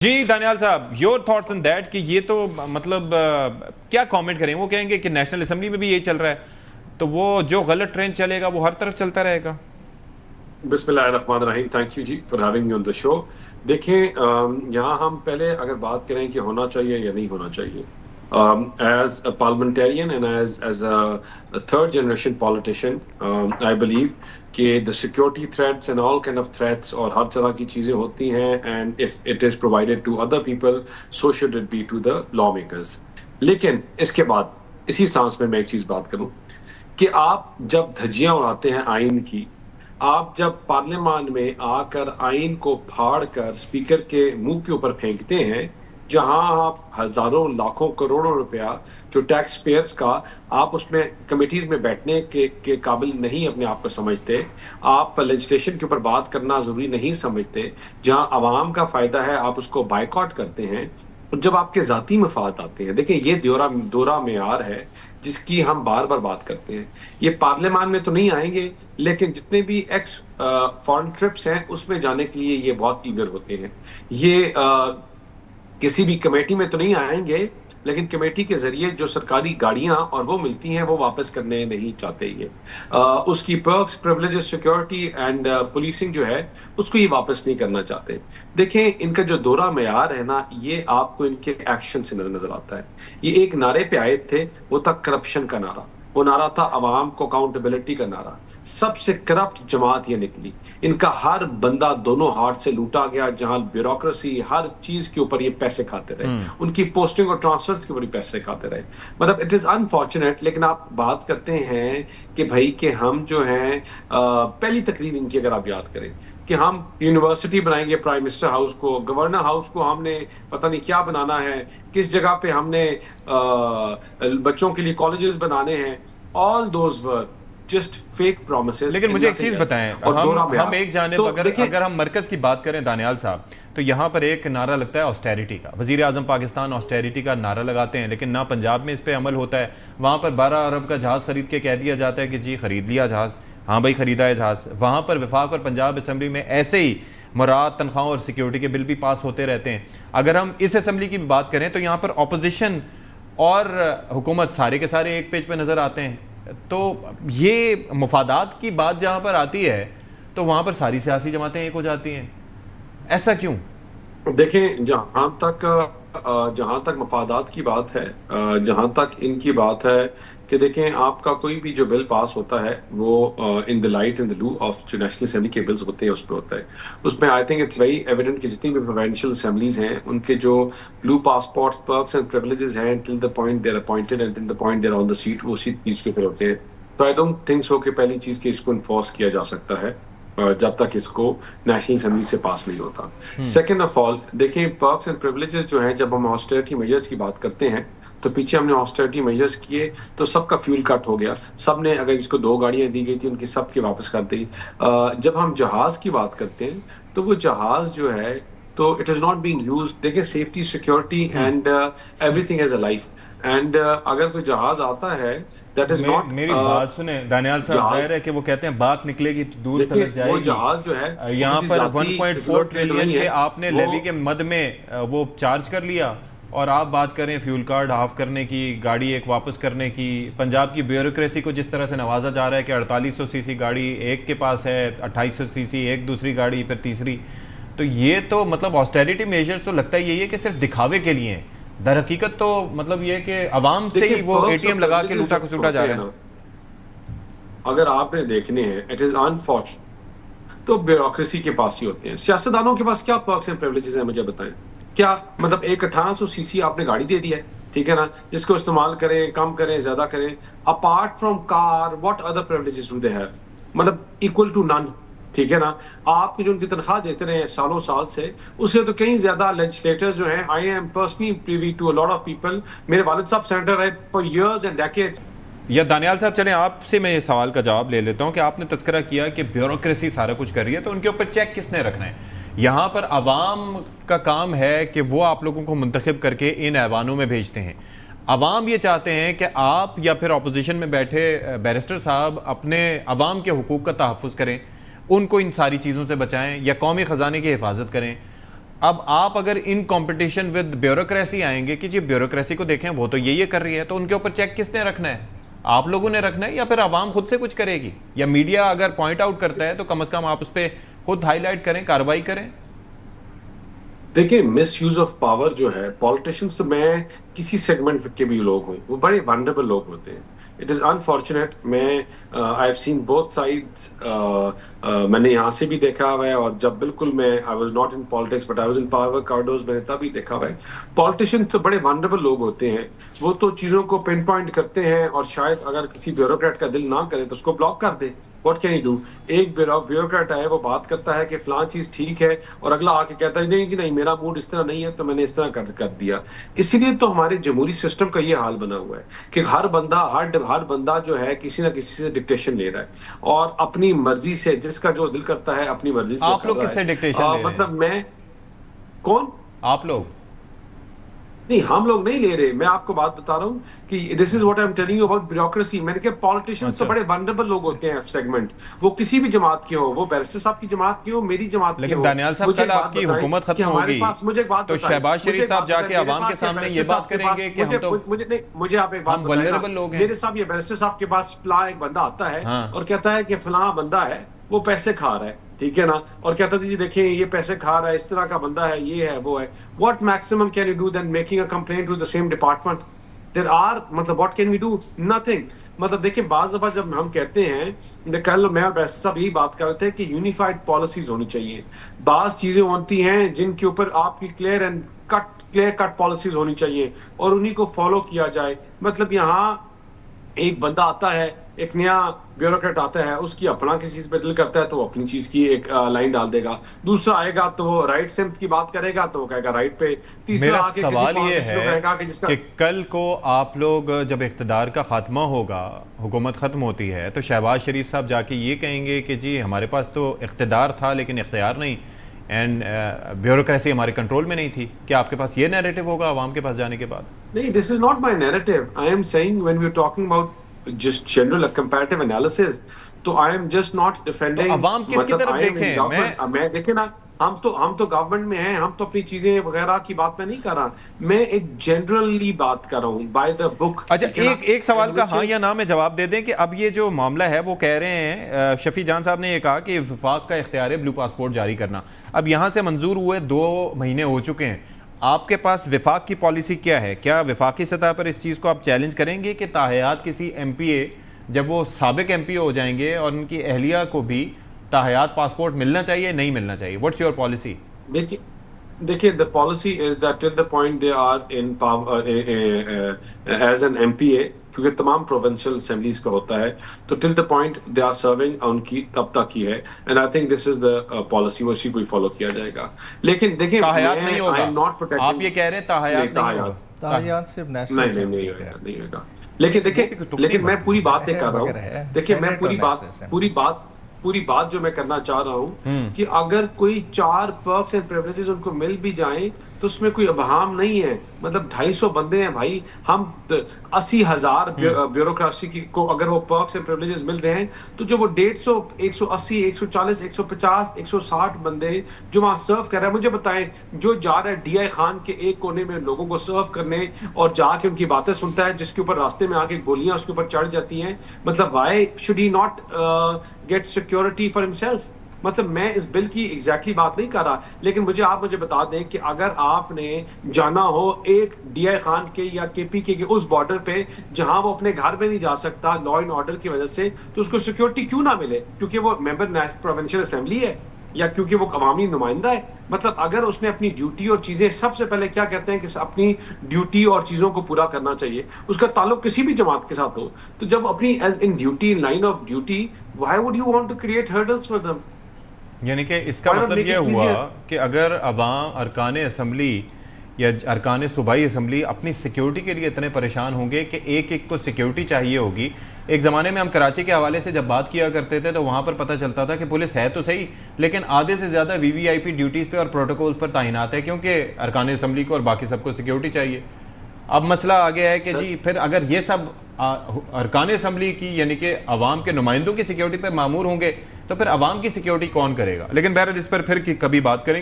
جی دانیال صاحب، your thoughts in that کہ یہ تو مطلب کیا کامنٹ کریں؟ وہ کہیں گے کہ نیشنل اسمبلی میں بھی یہی چل رہا ہے، تو وہ جو غلط ٹرینڈ چلے گا وہ ہر طرف چلتا رہے گا۔ بسم اللہ الرحمن الرحیم. Thank you ji for having me on the show. دیکھیں یہاں ہم پہلے اگر بات کریں کہ ہونا چاہیے یا نہیں ہونا چاہیے، as a parliamentarian and as a third generation politician I believe کہ the security threats and all kind of threats اور ہر طرح کی چیزیں ہوتی ہیں، and if it is provided to other people so should it be to the law makers. لیکن اس کے بعد اسی سانس میں ایک چیز بات کروں کہ آپ جب دھجیاں اڑاتے ہیں آئین کی، آپ جب پارلیمان میں آ کر آئین کو پھاڑ کر اسپیکر کے منہ کے اوپر پھینکتے ہیں، جہاں آپ ہزاروں لاکھوں کروڑوں روپیہ جو ٹیکس پیئرز کا آپ اس میں کمیٹیز میں بیٹھنے کے قابل نہیں اپنے آپ کو سمجھتے، آپ لیجسلیشن کے اوپر بات کرنا ضروری نہیں سمجھتے، جہاں عوام کا فائدہ ہے آپ اس کو بائیکاٹ کرتے ہیں، اور جب آپ کے ذاتی مفاد آتے ہیں. دیکھیں یہ دورہ معیار ہے جس کی ہم بار بار بات کرتے ہیں. یہ پارلیمان میں تو نہیں آئیں گے، لیکن جتنے بھی ایکس فارن ٹرپس ہیں اس میں جانے کے لیے یہ بہت ایگر ہوتے ہیں. یہ کسی بھی کمیٹی میں تو نہیں آئیں گے، لیکن کمیٹی کے ذریعے جو سرکاری گاڑیاں اور وہ ملتی ہیں وہ واپس کرنے نہیں چاہتے. یہ اس کی perks, privileges, security and policing جو ہے اس کو یہ واپس نہیں کرنا چاہتے. دیکھیں ان کا جو دورہ معیار ہے نا، یہ آپ کو ان کے ایکشن سے نظر آتا ہے. یہ ایک نعرے پہ آئے تھے، وہ تھا کرپشن کا نعرہ، وہ نعرہ تھا عوام کو اکاؤنٹیبلٹی کا نعرہ. سب سے کرپٹ جماعت یہ نکلی. ان کا ہر بندہ دونوں ہاتھ سے لوٹا گیا، جہاں بیوروکریسی ہر چیز کے اوپر یہ پیسے کھاتے رہے، ان کی پوسٹنگ اور ٹرانسفرز کے اوپر یہ پیسے کھاتے رہے. مطلب اٹ از انفارچونیٹ. لیکن آپ بات کرتے ہیں کہ بھائی کہ ہم جو ہیں پہلی تقریر ان کی اگر آپ یاد کریں کہ ہم یونیورسٹی بنائیں گے، پرائم منسٹر ہاؤس کو، گورنر ہاؤس کو ہم نے پتہ نہیں کیا بنانا ہے، کس جگہ پہ ہم نے بچوں کے لیے کالجز بنانے ہیں. All those were just fake promises. لیکن مجھے ایک چیز بتائیں، ہم ایک جانب اگر ہم مرکز کی بات کریں دانیال صاحب، تو یہاں پر ایک نعرہ لگتا ہے آسٹیریٹی کا. وزیر اعظم پاکستان آسٹیریٹی کا نعرہ لگاتے ہیں، لیکن نہ پنجاب میں اس پہ عمل ہوتا ہے. وہاں پر 12 ارب کا جہاز خرید کے کہہ دیا جاتا ہے کہ جی خرید لیا جہاز. ہاں بھائی خریدا ہے جہاز. وہاں پر وفاق اور پنجاب اسمبلی میں ایسے ہی مراد تنخواہوں اور سیکیورٹی کے بل بھی پاس ہوتے رہتے ہیں. اگر ہم اس اسمبلی کی بات کریں تو یہاں پر اپوزیشن اور حکومت سارے کے سارے ایک پیج پہ نظر آتے ہیں. تو یہ مفادات کی بات جہاں پر آتی ہے تو وہاں پر ساری سیاسی جماعتیں ایک ہو جاتی ہیں. ایسا کیوں؟ دیکھیں جہاں تک مفادات کی بات ہے، جہاں تک ان کی بات ہے کہ دیکھیں آپ کا کوئی بھی جو بل پاس ہوتا ہے وہ in the light in the law of جو نیشنل اسمبلی کے بلز ہوتے ہیں اس پہ ہوتا ہے. اس میں I think it's very evident کہ جتنی بھی پروونشل اسمبلیز ہیں ان کے جو blue passports, perks and privileges ہیں till the point they are appointed and till the point they are on the seat, وہ اسی چیز پہ ہوتے ہیں. تو آئی ڈونٹ تھنک سو کہ پہلی چیز کہ اس کو انفورس کیا جا سکتا ہے جب تک اس کو نیشنل اسمبلی سے پاس نہیں ہوتا. سیکنڈ آف آل دیکھیں پرکس اینڈ پریولیجز جو ہیں، جب ہم آسٹیرٹی میجرز کی بات کرتے ہیں تو پیچھے ہم نے آسٹیرٹی میجرز کیے تو سب کا فیول کٹ ہو گیا. سب نے اگر جس کو 2 گاڑیاں دی گئی تھی ان کی سب کی واپس کر دی. جب ہم جہاز کی بات کرتے ہیں تو وہ جہاز جو ہے تو it is not being used. دیکھیں safety, security and everything as a life. And اگر کوئی جہاز آتا ہے میری بات سنیں دانیال صاحب، ظاہر ہے کہ وہ کہتے ہیں بات نکلے گی دور تلک جائے گی. جہاز جو ہے یہاں پر 1.4 ٹریلین کے آپ نے لیوی کے مد میں وہ چارج کر لیا، اور آپ بات کریں فیول کارڈ ہاف کرنے کی، گاڑی ایک واپس کرنے کی. پنجاب کی بیوروکریسی کو جس طرح سے نوازا جا رہا ہے کہ 4800 سی سی گاڑی ایک کے پاس ہے، 2800 سی سی ایک دوسری گاڑی، پھر تیسری. تو یہ تو مطلب آسٹیریٹی میجرز تو لگتا ہے یہی ہے کہ صرف دکھاوے کے لیے ہیں. در حقیقت تو مطلب یہ کہ عوام سے ہی وہ اے ٹی ایم لگا کے لوٹا کسوٹا جا رہا ہے. اگر آپ نے دیکھنے ہیں اٹ از انفارچونیٹ تو بیوروکریسی کے پاس ہی ہوتے ہیں. سیاستدانوں کے پاس کیا پرکس اینڈ پریولیجز ہیں مجھے بتائیں. کیا مطلب ایک 1800 سی سی آپ نے گاڑی دے دی ہے، ٹھیک ہے نا، جس کو استعمال کریں، کم کریں، زیادہ کریں. Apart from car what other privileges do they have? مطلب ایکول ٹو نن، ٹھیک ہے نا. آپ کی جو ان کی تنخواہ دیتے رہے سالوں سال سے، اس سے تو کہیں زیادہ لیجسلیٹرز جو ہیں، I am personally privy to a lot of people. میرے والد صاحب سینیٹر رہے فار ایئرز اینڈ ڈیکیڈز. یا دانیال صاحب چلیں آپ سے میں یہ سوال کا جواب لے لیتا ہوں کہ آپ نے تذکرہ کیا کہ بیوروکریسی سارا کچھ کر رہی ہے، تو ان کے اوپر چیک کس نے رکھنا ہے؟ یہاں پر عوام کا کام ہے کہ وہ آپ لوگوں کو منتخب کر کے ان ایوانوں میں بھیجتے ہیں. عوام یہ چاہتے ہیں کہ آپ یا پھر اپوزیشن میں بیٹھے بیرسٹر صاحب اپنے عوام کے حقوق کا تحفظ کریں، ان کو ان ساری چیزوں سے بچائیں یا قومی خزانے کی حفاظت کریں. اب آپ اگر ان کمپٹیشن ود بیوروکریسی آئیں گے کہ جی بیوروکریسی کو دیکھیں وہ تو یہ کر رہی ہے، تو ان کے اوپر چیک کس نے رکھنا ہے؟ آپ لوگوں نے رکھنا ہے یا پھر عوام خود سے کچھ کرے گی؟ یا میڈیا اگر پوائنٹ آؤٹ کرتا ہے تو کم از کم آپ اس پہ خود ہائی لائٹ کریں، کارروائی کریں؟ دیکھیں مس یوز آف پاور جو ہے، پالیٹیشنز تو میں کسی سیگمنٹ کے بھی لوگ ہوں وہ بڑے ونڈربل لوگ ہوتے ہیں. It is unfortunate. میں I have seen both sides. میں نے یہاں سے بھی دیکھا ہوا ہے، اور جب بالکل میں I was not in politics but I was in power corridors, میں نے تبھی دیکھا ہوا ہے. پالیٹیشینز تو بڑے ونڈربل لوگ ہوتے ہیں، وہ تو چیزوں کو پن پوائنٹ کرتے ہیں، اور شاید اگر کسی بیوروکریٹ کا دل نہ کرے تو اس کو بلاک کر دے. What can you do? ایک بیوروکریٹ ہے، وہ بات کرتا ہے کہ فلاں چیز ٹھیک ہے، اور اگلا آ کے کہتا ہے نہیں جی نہیں، میرا موڈ اس طرح نہیں ہے تو میں نے اس طرح کر دیا. اسی لیے تو ہمارے جمہوری سسٹم کا یہ حال بنا ہوا ہے کہ ہر بندہ جو ہے کسی نہ کسی سے ڈکٹیشن لے رہا ہے، اور اپنی مرضی سے، جس کا جو دل کرتا ہے اپنی مرضی سے آپ لوگ کس سے ڈکٹیشن لے رہے ہیں؟ مطلب میں کون؟ آپ لوگ نہیں، ہم لوگ نہیں لے رہے. میں آپ کو بات بتا رہا ہوں کہ this is what I am telling you about bureaucracy. میں نے کہا پالیٹیشین تو بڑے ونڈربل لوگ ہوتے ہیں سیگمنٹ، وہ کسی بھی جماعت کے ہو، وہ بیرسٹر صاحب کی جماعت کے ہو، میری جماعت کے ہو. لیکن دانیال صاحب کل آپ کی حکومت ختم ہوگی تو شہباز شریف صاحب جا کے عوام کے سامنے یہ بات کریں گے کہ مجھے آپ ایک بات بتائیں، میرے صاحب یہ بیرسٹر صاحب کے پاس فلاں ایک بندہ آتا ہے اور کہتا ہے کہ فلاں بندہ ہے وہ پیسے کھا رہا ہے، ٹھیک ہے نا، اور کہتا تھا جی دیکھیں یہ پیسے کھا رہا ہے، اس طرح کا بندہ ہے، یہ ہے وہ ہے. What maximum can you do than making a complaint to the same department? There are, مطلب what can we do? Nothing. مطلب دیکھیں بعض دفعہ جب ہم کہتے ہیں، کل میں اور بیرسٹر صاحب یہی بات کر رہے تھے کہ یونیفائڈ پالیسیز ہونی چاہیے. بعض چیزیں ہوتی ہیں جن کے اوپر آپ کی کلیئر کٹ پالیسیز ہونی چاہیے اور انہی کو فالو کیا جائے. مطلب یہاں ایک بندہ آتا ہے، ایک نیا بیوروکریٹ آتا ہے، اس کی اپنا کسی چیز پہ دل کرتا ہے تو وہ اپنی چیز کی ایک لائن ڈال دے گا. دوسرا آئے گا تو وہ رائٹ سمت کی بات کرے گا تو وہ کہے گا رائٹ پہ. میرا سوال یہ ہے کہ کل کو آپ لوگ جب اقتدار کا خاتمہ ہوگا، حکومت ختم ہوتی ہے، تو شہباز شریف صاحب جا کے یہ کہیں گے کہ جی ہمارے پاس تو اقتدار تھا لیکن اختیار نہیں، اینڈ بیوروکریسی ہمارے کنٹرول میں نہیں تھی. کیا آپ کے پاس یہ نیریٹو ہوگا عوام کے پاس جانے کے بعد؟ نہیں، this is not my narrative. I am seeing when we are talking about just general comparative analysis, تو I am just not defending. عوام کس کی طرف دیکھیں؟ میں دیکھیں نا، ہم تو گورنمنٹ میں ہیں، ہم تو اپنی چیزیں وغیرہ کی بات میں نہیں کر رہا، میں ایک جنرلی بات کر رہا ہوں بائی دا بک. اچھا ایک سوال کا ہاں یا نہ میں جواب دے دیں کہ اب یہ جو معاملہ ہے وہ کہہ رہے ہیں، شفیع جان صاحب نے یہ کہا کہ وفاق کا اختیار ہے بلو پاسپورٹ جاری کرنا. اب یہاں سے منظور ہوئے 2 مہینے ہو چکے ہیں، آپ کے پاس وفاق کی پالیسی کیا ہے؟ کیا وفاقی سطح پر اس چیز کو آپ چیلنج کریں گے کہ تاحیات کسی ایم پی اے جب وہ سابق ایم پی اے ہو جائیں گے اور ان کی اہلیہ کو بھی تاحیات پاسپورٹ ملنا چاہیے نہیں ملنا چاہیے؟ What's your policy? دیکھیے the policy is that till the point they are in power as an MPA، کیونکہ تمام provincial assemblies کا ہوتا ہے، تو till the point they are serving ان کی تب تک ہی ہے. and I think this is the policy وہ اسی کو ہی فالو کیا جائے گا. لیکن دیکھیں تاحیات نہیں ہوگا، آپ یہ کہہ رہے ہیں تاحیات نہیں ہوگا؟ تاحیات صرف نیشنل نہیں ہوگا. لیکن میں پوری بات یہ کر رہا ہوں، دیکھیں میں پوری بات جو میں کرنا چاہ رہا ہوں کہ اگر کوئی 4 perks and privileges ان کو مل بھی جائیں تو اس میں کوئی ابہام نہیں ہے. مطلب 250 بندے ہیں بھائی، ہم 80,000 بیوروکریسی کو اگر وہ perks and privileges مل رہے ہیں تو جو وہ 150 180 140 150 160 بندے جو وہاں سرو کر رہے ہیں، مجھے بتائیں جو جا رہا ہے ڈی آئی خان کے ایک کونے میں لوگوں کو سرو کرنے اور جا کے ان کی باتیں سنتا ہے، جس کے اوپر راستے میں آ کے گولیاں اس کے اوپر چڑھ جاتی ہیں، مطلب why should he not get security for himself? مطلب میں اس بل کی ایگزیکٹلی بات نہیں کر رہا، لیکن مجھے بتا دیں کہ اگر آپ نے جانا ہو ایک ڈی آئی خان کے یا کے پی کے اس بارڈر پہ جہاں وہ اپنے گھر میں نہیں جا سکتا لا اینڈ آرڈر کی وجہ سے، تو اس کو سیکورٹی کیوں نہ ملے؟ کیونکہ وہ ممبر پروونشل اسمبلی ہے یا کیونکہ وہ عوامی نمائندہ ہے؟ مطلب اگر اس نے اپنی ڈیوٹی اور چیزیں، سب سے پہلے کیا کہتے ہیں کہ اپنی ڈیوٹی اور چیزوں کو پورا کرنا چاہیے، اس کا تعلق کسی بھی جماعت کے ساتھ ہو، تو جب اپنی as in duty in line of duty, why would you want to create hurdles for them? یعنی کہ اس کا مطلب یہ ہوا کہ اگر عوام ارکان اسمبلی یا ارکان صوبائی اسمبلی اپنی سیکیورٹی کے لیے اتنے پریشان ہوں گے کہ ایک کو سیکیورٹی چاہیے ہوگی. ایک زمانے میں ہم کراچی کے حوالے سے جب بات کیا کرتے تھے تو وہاں پر پتہ چلتا تھا کہ پولیس ہے تو صحیح لیکن آدھے سے زیادہ وی وی آئی پی ڈیوٹیز پہ اور پروٹوکولز پر تعینات ہے کیونکہ ارکان اسمبلی کو اور باقی سب کو سیکیورٹی چاہیے. اب مسئلہ آ گیا ہے کہ جی پھر اگر یہ سب ارکان اسمبلی کی یعنی کہ عوام کے نمائندوں کی سیکیورٹی پہ مامور ہوں گے تو پھر عوام کی سیکیورٹی کون کرے گا؟ لیکن بہرحال اس پر پھر کبھی بات کریں.